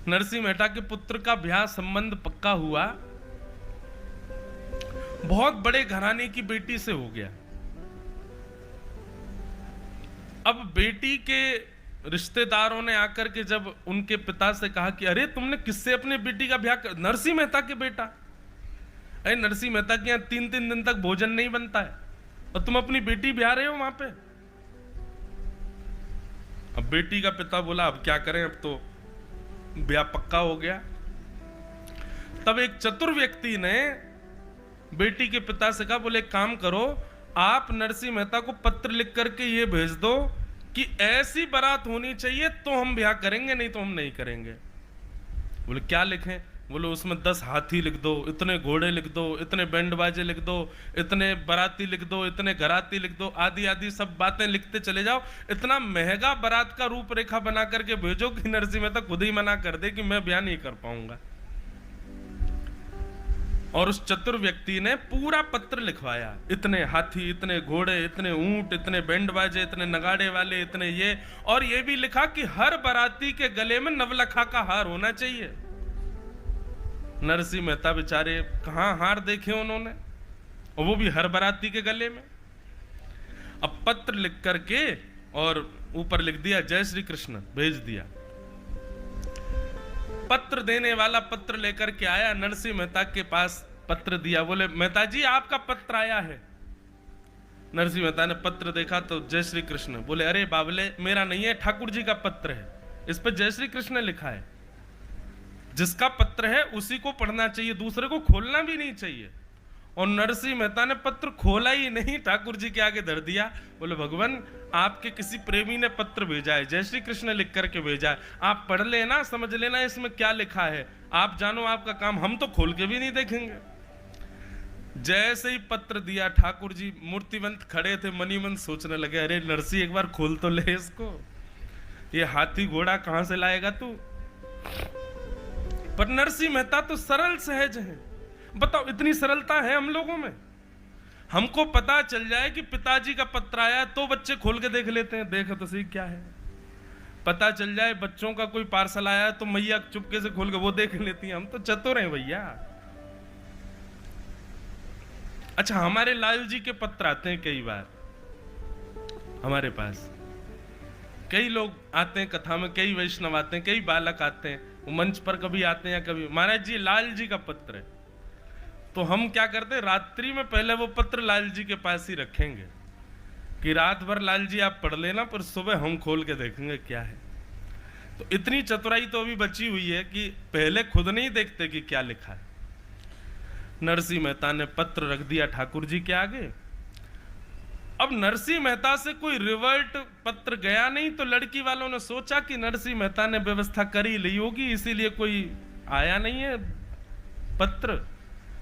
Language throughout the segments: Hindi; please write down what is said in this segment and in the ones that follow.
नरसिंह मेहता के पुत्र का ब्याह संबंध पक्का हुआ, बहुत बड़े घराने की बेटी से हो गया। अब बेटी के रिश्तेदारों ने आकर के जब उनके पिता से कहा कि अरे तुमने किससे अपने बेटी का ब्याह कर, नरसिंह मेहता के बेटा। अरे नरसिंह मेहता के यहाँ 3-3 दिन तक भोजन नहीं बनता है और तुम अपनी बेटी ब्याह रहे हो वहां पे। अब बेटी का पिता बोला अब क्या करें, अब तो ब्याह पक्का हो गया। तब एक चतुर व्यक्ति ने बेटी के पिता से कहा, बोले काम करो, आप नरसिंह मेहता को पत्र लिख करके ये भेज दो कि ऐसी बारात होनी चाहिए तो हम ब्याह करेंगे, नहीं तो हम नहीं करेंगे। बोले क्या लिखें? बोले उसमें 10 हाथी लिख दो, इतने घोड़े लिख दो, इतने बैंड बाजे लिख दो, इतने बाराती लिख दो, इतने घराती लिख दो, आदि आदि सब बातें लिखते चले जाओ। इतना महंगा बारात का रूपरेखा बना करके भेजो कि नरसिंह मेहता खुद ही मना कर दे कि मैं ब्याह नहीं कर पाऊंगा। और उस चतुर व्यक्ति ने पूरा पत्र लिखवाया, इतने हाथी, इतने घोड़े, इतने ऊंट, इतने बैंड बाजे, इतने नगाड़े वाले, इतने ये, और ये भी लिखा कि हर बाराती के गले में नवलखा का हार होना चाहिए। नरसिंह मेहता बेचारे कहां हार देखे उन्होंने, और वो भी हर बाराती के गले में। अब पत्र लिख करके और ऊपर लिख दिया जय श्री कृष्ण, भेज दिया। पत्र देने वाला पत्र लेकर के आया, नरसिंह मेहता के पास पत्र दिया, बोले मेहता जी आपका पत्र आया है। नरसिंह मेहता ने पत्र देखा तो जय श्री कृष्ण। बोले अरे बाबले मेरा नहीं है, ठाकुर जी का पत्र है, इस पर जय श्री कृष्ण लिखा है। जिसका पत्र है उसी को पढ़ना चाहिए, दूसरे को खोलना भी नहीं चाहिए। और नरसिंह मेहता ने पत्र खोला ही नहीं, ठाकुर जी के आगे धर दिया। बोले भगवान आपके किसी प्रेमी ने पत्र भेजा है, जय श्री कृष्ण लिख करके भेजा है, आप पढ़ लेना, समझ लेना इसमें क्या लिखा है, आप जानो आपका काम, हम तो खोल के भी नहीं देखेंगे। जैसे ही पत्र दिया, ठाकुर जी मूर्तिवंत खड़े थे, मनी मन सोचने लगे अरे नरसिंह एक बार खोल तो ले इसको, ये हाथी घोड़ा कहां से लाएगा तू। पर नरसिंह मेहता तो सरल सहज है। बताओ इतनी सरलता है हम लोगों में। हमको पता चल जाए कि पिताजी का पत्र आया तो बच्चे खोल के देख लेते हैं, देखो तो सही क्या है। पता चल जाए बच्चों का कोई पार्सल आया तो मैया चुपके से खोल के वो देख लेती हैं। हम तो चतुर हैं भैया। अच्छा हमारे लाल जी के पत्र आते हैं कई बार हमारे पास, कई लोग आते हैं कथा में, कई वैष्णव आते हैं, कई बालक आते हैं, वो मंच पर कभी आते हैं कभी, महाराज जी लाल जी का पत्र है। तो हम क्या करते हैं, रात्रि में पहले वो पत्र लाल जी के पास ही रखेंगे कि रात भर लाल जी आप पढ़ लेना, पर सुबह हम खोल के देखेंगे क्या है। तो इतनी चतुराई तो अभी बची हुई है कि पहले खुद नहीं देखते कि क्या लिखा है। नरसिंह मेहता ने पत्र रख दिया ठाकुर जी के आगे। अब नरसिंह मेहता से कोई रिवर्ट पत्र गया नहीं, तो लड़की वालों ने सोचा कि नरसिंह मेहता ने व्यवस्था कर ही ली होगी, इसीलिए कोई आया नहीं है पत्र।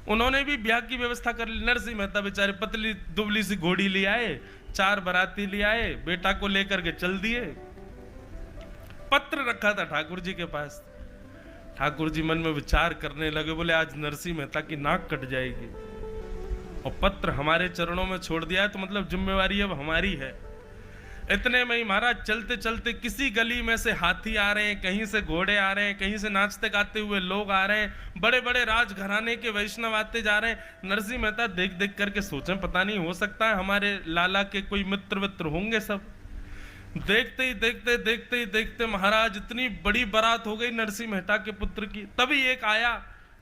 उन्होंने भी ब्याह की व्यवस्था कर ली। नरसिंह मेहता बेचारे पतली दुबली सी घोड़ी ले आए, 4 बाराती ले आए, बेटा को लेकर के चल दिए। पत्र रखा था ठाकुर जी के पास। ठाकुर जी मन में विचार करने लगे, बोले आज नरसिंह मेहता की नाक कट जाएगी, और पत्र हमारे चरणों में छोड़ दिया है तो मतलब जिम्मेवारी अब हमारी है। इतने में ही महाराज चलते चलते किसी गली में से हाथी आ रहे हैं, कहीं से घोड़े आ रहे हैं, कहीं से नाचते गाते हुए लोग आ रहे हैं, बड़े बड़े राजघराने के वैष्णव आते जा रहे हैं। नरसिंह मेहता देख देख करके सोचे पता नहीं हो सकता है हमारे लाला के कोई मित्र वित्र होंगे सब। देखते ही देखते देखते ही देखते महाराज इतनी बड़ी बारात हो गई नरसिंह मेहता के पुत्र की। तभी एक आया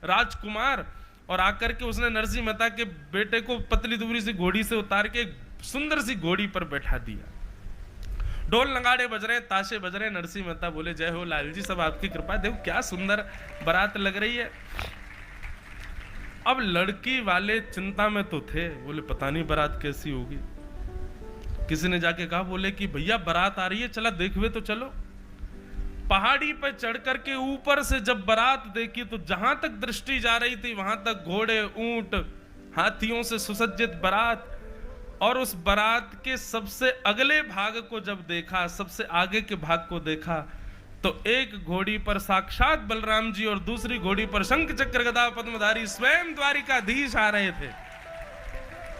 राजकुमार और आकर के उसने नरसिंह मेहता के बेटे को पतली दुबली सी घोड़ी से उतार के सुंदर सी घोड़ी पर बैठा दिया। ढोल नगाड़े बज रहे, ताशे बज रहे। नरसिंह मेहता बोले जय हो लाल जी, सब आपकी कृपा, देखो क्या सुंदर बारात लग रही है। अब लड़की वाले चिंता में तो थे, बोले पता नहीं बारात कैसी होगी। किसी ने जाके कहा, बोले कि भैया बारात आ रही है, चला देखवे तो चलो। पहाड़ी पर चढ़ करके ऊपर से जब बारात देखी तो जहां तक दृष्टि जा रही थी वहां तक घोड़े, ऊंट, हाथियों से सुसज्जित बारात। और उस बारात के सबसे अगले भाग को जब देखा, सबसे आगे के भाग को देखा, तो एक घोड़ी पर साक्षात बलराम जी और दूसरी घोड़ी पर शंख चक्र गदा पद्मधारी स्वयं द्वारिकाधीश आ रहे थे।